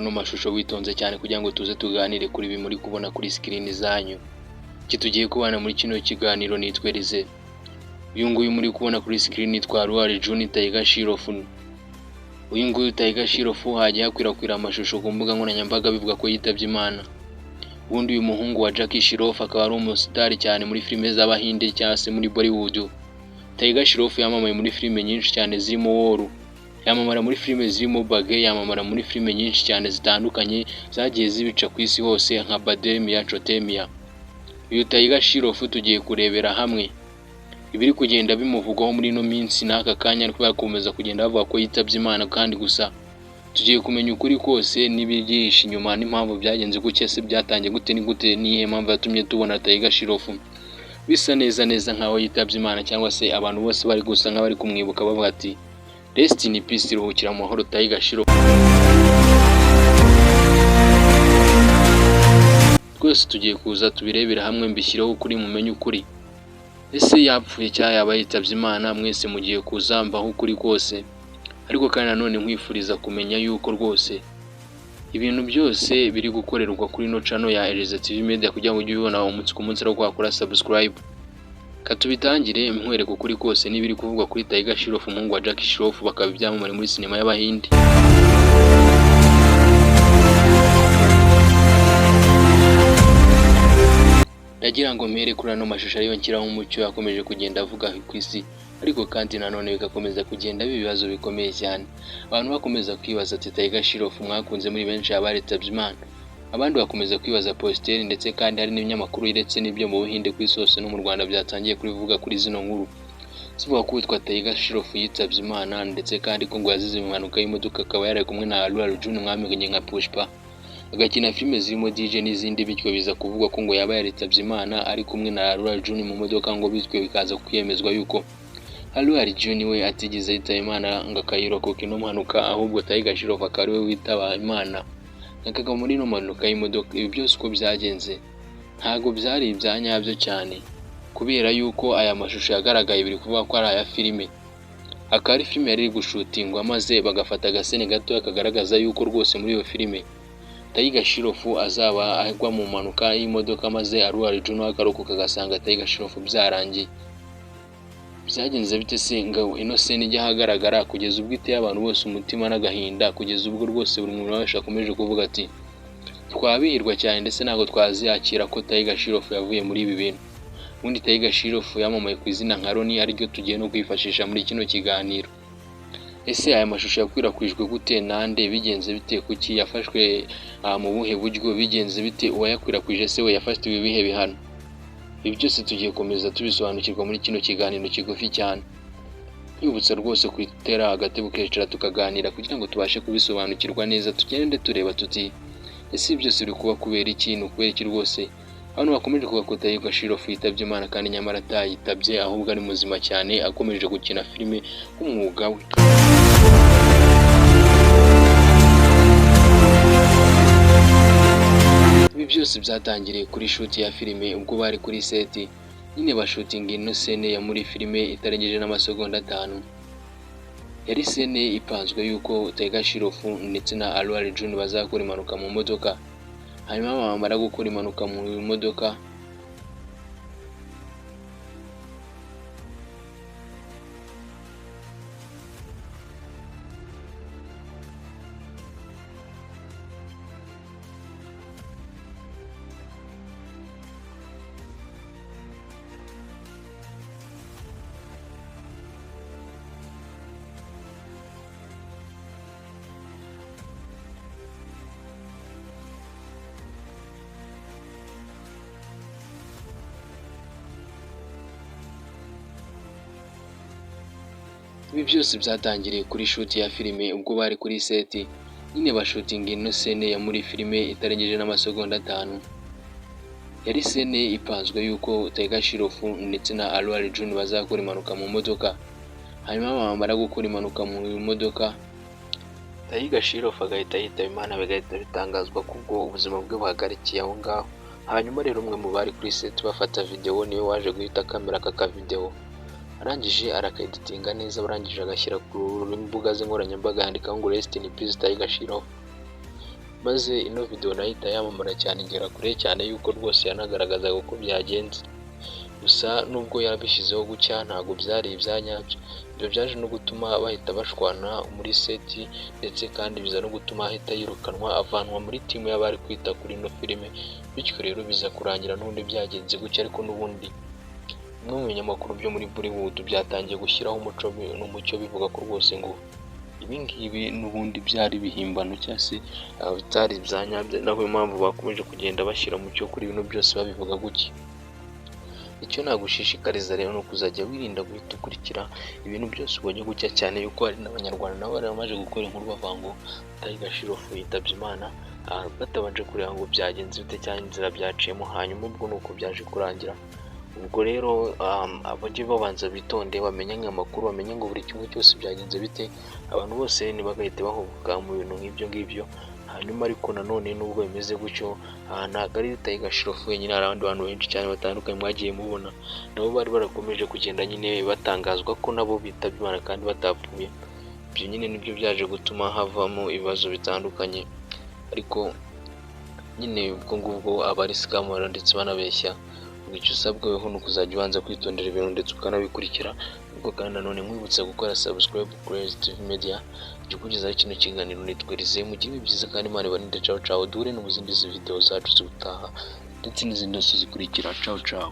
ano mashusho witonze cyane kugira ngo tuze tuganire kuri ibi muri kubona kuri screen zanyu. Iki tugiye kubana muri kino kiganiro nitwerize. Uyu nguyu muri kubona kuri screen nitwa Alual June Tiger Shirofu. Uyu nguyu Tiger Shirofu hajya hakwirakwira amashusho ku mbuga nkoranyambaga bivuga ko yitabye Imana. Ubundi uyu muhungu wa Jackie Shroff akaba ari umustar cyane muri filime z'Abahinde cyangwa se muri Bollywood. Tiger Shroff yamamaye muri filime nyinshi cyane zirimo War, yamamara muri filime zirimo Bage, yamamara muri filime nyinshi cyane zitandukanye zagiye zibica ku isi hose nka Bademia, Chotemia. Uyu Tiger Shroff tugiye kurebera hamwe ibiri kugenda bimuvugwaho muri no minsi n'aka kanya ariko bakomeza kugenda bavuga ko yitabye Imana, kandi gusa tugiye kumenya ukuri kose n'ibyihishe inyuma n'impamvu byagenze gutya, se byatangiye gute ni gute, niye mpamvu yatumye tubona Tiger Shroff bisa neza nkaho yitabye Imana, cyangwa se abantu bose bari gusa nk'abari kumwibuka bavuga ati rest in peace, ruhukira mu mahoro Tiger Shroff. Twese tugiye kuza tubirebera hamwe mbishyiraho kuri mumenye ukuri. Ese yapfuye cyangwa yaba yitabye Imana? Mwese mugiye kuza mbaho ukuri kose, ariko kandi nanone nkwifuriza kumenya yuko rwose ibintu byose biri gukorerwa kuri no channel ya Eleza TV Media kugira ngo ujye ubibona umunsi ku munsi, ariko wakora subscribe. Katubitangire nkwereka ukuri kose n'ibiri kuvugwa kuri Tiger Shroff, umuhungu wa Jackie Shroff, bakaba ibyamamare muri sinema y'Abahinde. Ndagira ngo mpere kuri ano mashusho ariyo nshyiraho umucyo yakomeje kugenda avuga ku isi, ariko kandi nanone bigakomeza kugenda ibibazo bikomeye cyane. Abantu bakomeza kwibaza ati Tiger Shroff mwakunze muri benshi abaritabye Imana, abandi bakomeza kwibaza posteri, ndetse kandi hari n'ibinyamakuru ndetse n'ibyo mu Buhinde ku isi hose no mu Rwanda byatangiye kubivuga kuri zino nkuru zivuga ko witwa Tiger Shroff yitabye Imana, ndetse kandi ko ngo yazize impanuka y'imodoka, akaba yari kumwe na Alual June mwamenye nka Pushpa, agakina filime zirimo DJ n'izindi, bityo biza kuvugwa ko ngo yaba yaritabye Imana ari kumwe na Alual June mu modoka, ngo bityo bikaza kwiyemezwa yuko Alual June we atigeze yitaba Imana ngo akayirokoka ino mpanuka, ahubwo Tiger Shroff akaba ari we witaba Imana nakaga muri no mpanuka y'imodoka. Ibi byose uko byagenze ntago byari ibya nyabyo cyane, kubera yuko aya mashusho yagaragaye biri kuvuga ko ari aya filime, akaba ari filime yari gushutingwa maze bagafata agasene gato kagaragaza yuko rwose muri iyo filime Tiger Shroff azaba agwa mu mpanuka y'imodoka, maze Alual June akarokoka agasanga Tiger Shroff byarangiye. Byagenze bite se ngo ino scene ijya hagaragara kugeza ubwo iteye abantu bose umutima n'agahinda, kugeza ubwo rwose buri muntu wese akomeje kuvuga ati twabihirwa cyane, ndetse ntabwo twaziyakira ko Tiger Shroff yavuye muri ibi bintu. Ubundi Tiger Shroff yamamaye ku izina nka Ronnie, ariryo tugiye no kwifashisha muri kino kiganiro. Ese aya mashusho yakwirakwijwe gute, nande, bigenze bite, kuki yafashwe mu buhe buryo, bigenze bite, uwayakwirakwije se we yafatiwe ibihe bihano? Ibi byose tugiye komeza tubisobanukirwa muri kino kiganiro kigufi cyane. Yibutsa rwose kwitera agatebo kecara tukaganira kugira ngo tubashe kubisobanukirwa neza, tugende tureba tuti ese byose biri kuba kubera iki, ni ukubera iki rwose abantu bakomeje kuvuga ko Tiger Shroff yitabye Imana, kandi nyamara atayitabye, ahubwo ari muzima cyane akomeje gukina filime nk'umwuga we. Ibi byose byatangiriye kuri shoot ya filime, ubwo bari kuri set nyine bashutinga ino scene ya muri filime itarengeje n'amasegonda 5. Yari scene ipanzwe yuko Tiger Shroff ndetse na Alual June bazakora impanuka mu modoka, hanyuma bamara gukora impanuka mu modoka Ibi byose byatangiriye kuri shoot ya filime, ubwo bari kuri set nyine bashutinga ino scene ya muri filime itarengeje n'amasegonda 5. Yari scene ipanzwe yuko Tiger Shroff ndetse na Alual June bazakora impanuka mu modoka, hanyuma bamara gukora impanuka mu modoka Tiger Shroff agahita yitaba Imana, bigahita bitangazwa kubwo ubuzima bwe buhagarikiye aho ngaho. Hanyuma rero umwe mu bari kuri set bafata video niwe waje guhita kamera aka video, arangije arakeditinga neza, barangije agashyira ku mbuga ze nkoranyambaga yandikaho ngo rest in peace Tiger Shroff. maze ino video nayo ihita yamamara cyane igera kure cyane yuko rwose yanagaragazaga uko byagenze. Gusa nubwo yabishyizeho gutya ntabwo byari ibyanyabyo, ibyo byaje no gutuma bahita bashwana muri seti, ndetse kandi biza no gutuma ahita yirukanwa avanwa muri timu y'abari kwita kuri ino filime. Bityo rero biza kurangira n'ubundi byagenze gutya, ariko n'ubundi bimwe mu binyamakuru byo muri Bollywood byatangiye gushyiraho umucyo bivuga ko rwose ngo ibi ngibi n'ubundi byari ibihimbano cyangwa se bitari ibya nyabyo, naho impamvu bakomeje kugenda bashyira umucyo kuri ibintu byose babivuga gutya. Icyo nagushishikariza rero ni ukuzajya wirinda guhita ukurikira ibintu byose ubonye gutya, cyane yuko hari n'abanyarwanda nabo bari bamaze gukora inkuru bavuga ngo Tiger Shroff yitabye Imana batabanje kureba ngo byagenze bite cyangwa inzira byaciyemo, hanyuma ubwo ni uko byaje kurangira. Ubwo rero abajye babanza bitonde, bamenye nk'amakuru, bamenye ngo buri kimwe cyose byagenze bite, abantu bose ntibagahite bahubuka mu bintu nk'ibyo ngibyo. Hanyuma ariko nanone nubwo bimeze gutyo, ntabwo ari Tiger Shroff wenyine, hari abandi bantu benshi cyane batandukanye mwagiye mubona nabo bari barakomeje kugenda nyine batangazwa ko nabo bitabye Imana kandi batapfuye. Ibyo nyine nibyo byaje gutuma havamo ibibazo bitandukanye, ariko nyine ubwo ngubwo abari skamara ndetse banabeshya. Icyo usabwa weho ni ukuzajya ubanza kwitondera ibintu ndetse ukanabikurikira, ubwo kandi nanone nkwibutsa gukora subscribe kuri TV Media, jya ukugezaho kino kiganiro. Nitwa Rizeye, mugire byiza kandi Imana ibarinde. Ciao ciao, duhure no mu zindi video zacu zitaha ndetse n'izindi zose zikurikira. Ciao ciao.